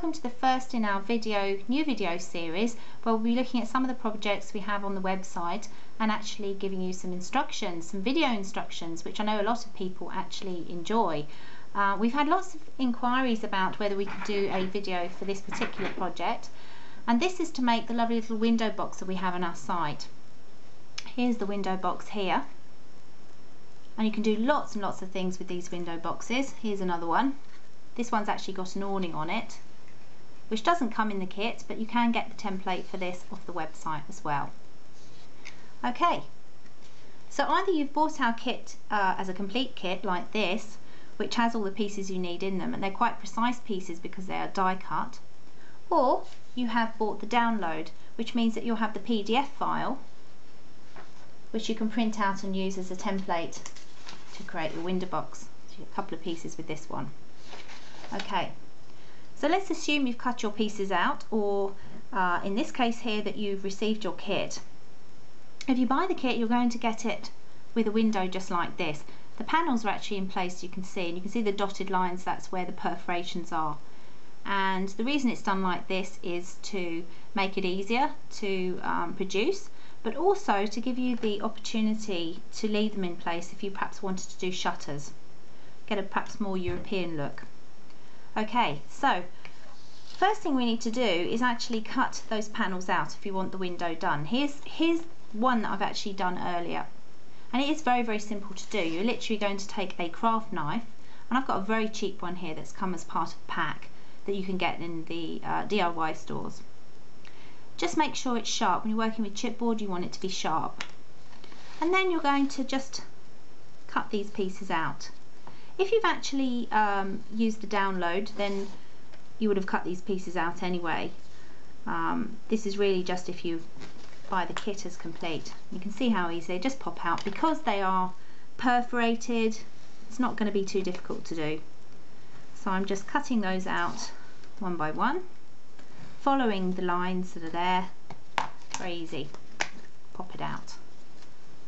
welcome to the first in our new video series where we'll be looking at some of the projects we have on the website and actually giving you some instructions, some video instructions, which I know a lot of people actually enjoy. We've had lots of inquiries about whether we could do a video for this particular project, and this is to make the lovely little window box that we have on our site. Here's the window box here, and you can do lots and lots of things with these window boxes. Here's another one. This one's actually got an awning on it, which doesn't come in the kit, but you can get the template for this off the website as well. Okay, so either you've bought our kit as a complete kit like this, which has all the pieces you need in them, and they're quite precise pieces because they are die cut, or you have bought the download, which means that you'll have the PDF file which you can print out and use as a template to create your window box. So you get a couple of pieces with this one. Okay, so let's assume you've cut your pieces out, or in this case here that you've received your kit. If you buy the kit, you're going to get it with a window just like this. The panels are actually in place, you can see, and you can see the dotted lines, that's where the perforations are. And the reason it's done like this is to make it easier to produce, but also to give you the opportunity to leave them in place if you perhaps wanted to do shutters, get a perhaps more European look. Okay, so first thing we need to do is actually cut those panels out if you want the window done. Here's one that I've actually done earlier, and it is very, very simple to do. You're literally going to take a craft knife, and I've got a very cheap one here that's come as part of a pack that you can get in the DIY stores. Just make sure it's sharp. When you're working with chipboard, you want it to be sharp. And then you're going to just cut these pieces out. If you've actually used the download, then you would have cut these pieces out anyway. This is really just if you buy the kit as complete. You can see how easy they just pop out. Because they are perforated, it's not going to be too difficult to do. So I'm just cutting those out one by one, following the lines that are there. Very easy. Pop it out.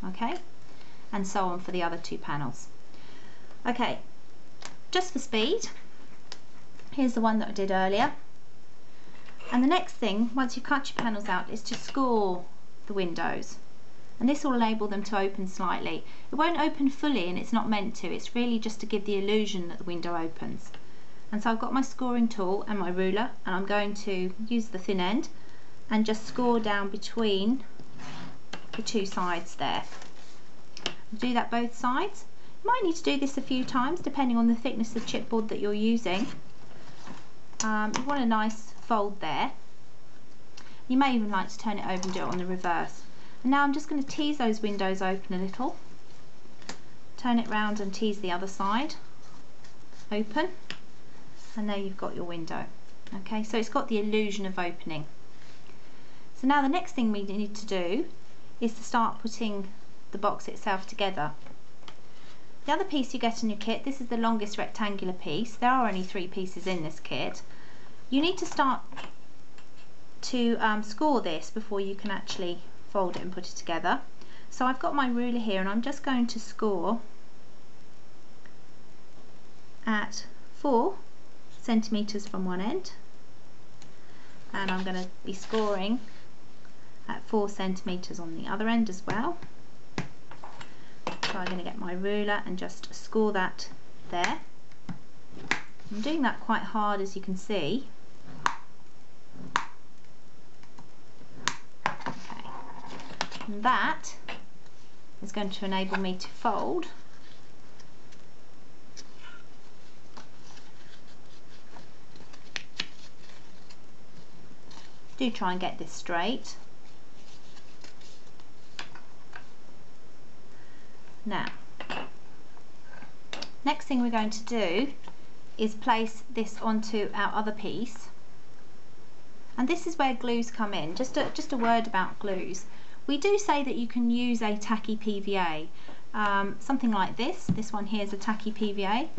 Okay, and so on for the other two panels. Okay, just for speed, here's the one that I did earlier. And the next thing, once you cut your panels out, is to score the windows. And this will enable them to open slightly. It won't open fully, and it's not meant to. It's really just to give the illusion that the window opens. And so I've got my scoring tool and my ruler, and I'm going to use the thin end and just score down between the two sides there. Do that both sides. You might need to do this a few times depending on the thickness of chipboard that you're using. You want a nice fold there. You may even like to turn it over and do it on the reverse. And now I'm just going to tease those windows open a little. Turn it round and tease the other side open. And there you've got your window. Okay, so it's got the illusion of opening. So now the next thing we need to do is to start putting the box itself together. The other piece you get in your kit, this is the longest rectangular piece. There are only 3 pieces in this kit. You need to start to score this before you can actually fold it and put it together. So I've got my ruler here, and I'm just going to score at 4 centimeters from one end, and I'm going to be scoring at 4 centimeters on the other end as well. So I'm going to get my ruler and just score that there. I'm doing that quite hard, as you can see. Okay. And that is going to enable me to fold do try and get this straight. Now, next thing we're going to do is place this onto our other piece, and this is where glues come in. Just a word about glues. We do say that you can use a tacky PVA, something like this. This one here is a tacky PVA.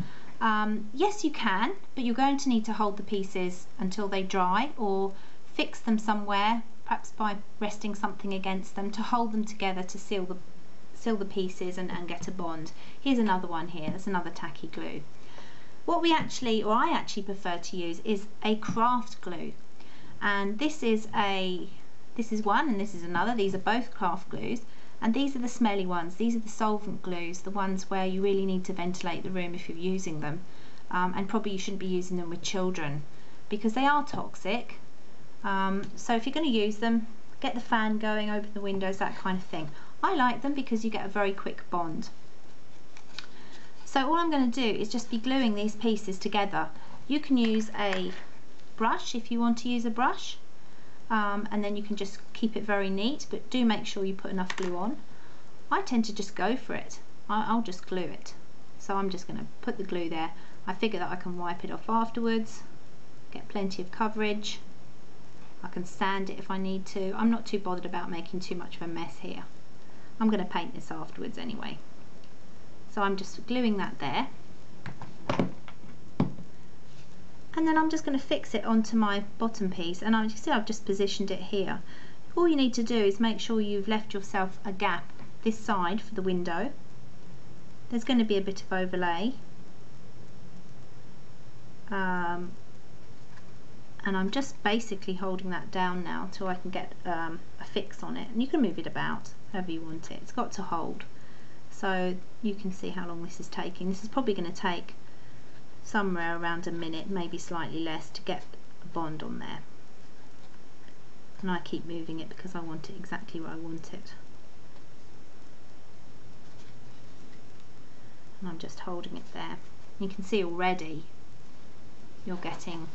Yes, you can, but you're going to need to hold the pieces until they dry, or fix them somewhere, perhaps by resting something against them to hold them together to seal the pieces and get a bond. Here's another one here, that's another tacky glue. What we actually, or I actually prefer to use, is a craft glue, and this is one and this is another. These are both craft glues, and these are the smelly ones. These are the solvent glues, the ones where you really need to ventilate the room if you're using them, and probably you shouldn't be using them with children because they are toxic. So if you're going to use them, get the fan going, open the windows, that kind of thing. I like them because you get a very quick bond. So all I'm going to do is just be gluing these pieces together. You can use a brush if you want to use a brush, and then you can just keep it very neat, but do make sure you put enough glue on. I tend to just go for it. I'll just glue it. So I'm just going to put the glue there. I figure that I can wipe it off afterwards, get plenty of coverage. I can sand it if I need to. I'm not too bothered about making too much of a mess here. I'm going to paint this afterwards anyway. So I'm just gluing that there. And then I'm just going to fix it onto my bottom piece, and you can see I've just positioned it here. All you need to do is make sure you've left yourself a gap this side for the window. There's going to be a bit of overlay. And I'm just basically holding that down now till I can get a fix on it, and you can move it about however you want it. It's got to hold. So you can see how long this is taking. This is probably going to take somewhere around a minute, maybe slightly less, to get a bond on there. And I keep moving it because I want it exactly where I want it. And I'm just holding it there. You can see already you're getting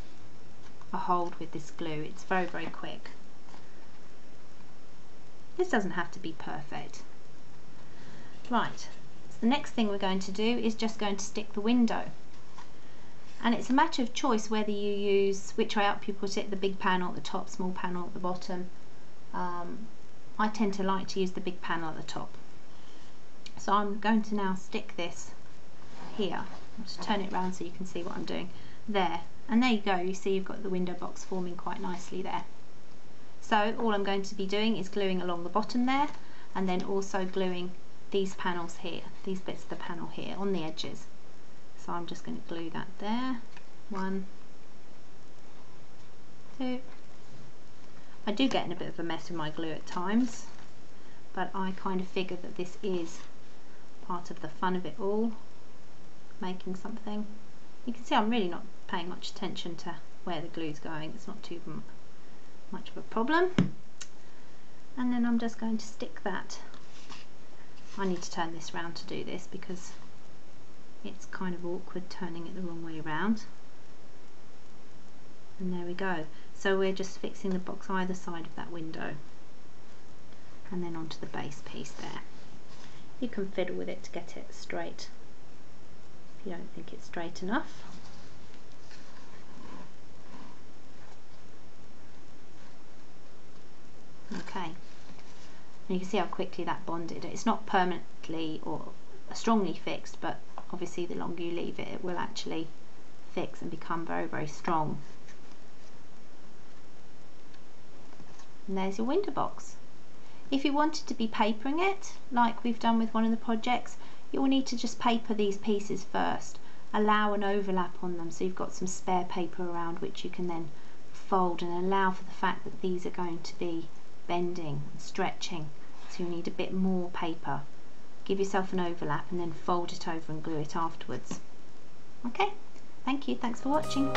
a hold with this glue. It's very, very quick. This doesn't have to be perfect. Right, so the next thing we're going to do is just going to stick the window. And it's a matter of choice whether you use, which way up you put it, the big panel at the top, small panel at the bottom. I tend to like to use the big panel at the top. So I'm going to now stick this here. I'll just turn it around so you can see what I'm doing. There, and there you go, you see you've got the window box forming quite nicely there. So all I'm going to be doing is gluing along the bottom there, and then also gluing these panels here, these bits of the panel here on the edges. So I'm just going to glue that there. 1, 2. I do get in a bit of a mess with my glue at times, but I kind of figure that this is part of the fun of it all, making something. You can see I'm really not paying much attention to where the glue's going. It's not too much of a problem. And then I'm just going to stick that. I need to turn this round to do this because it's kind of awkward turning it the wrong way around. And there we go. So we're just fixing the box either side of that window, and then onto the base piece there. You can fiddle with it to get it straight if you don't think it's straight enough. Okay. And you can see how quickly that bonded. It's not permanently or strongly fixed, but obviously the longer you leave it, it will actually fix and become very, very strong. And there's your window box. If you wanted to be papering it, like we've done with one of the projects, you will need to just paper these pieces first. Allow an overlap on them so you've got some spare paper around which you can then fold, and allow for the fact that these are going to be bending and stretching, so you need a bit more paper. Give yourself an overlap and then fold it over and glue it afterwards. Okay, thank you, thanks for watching.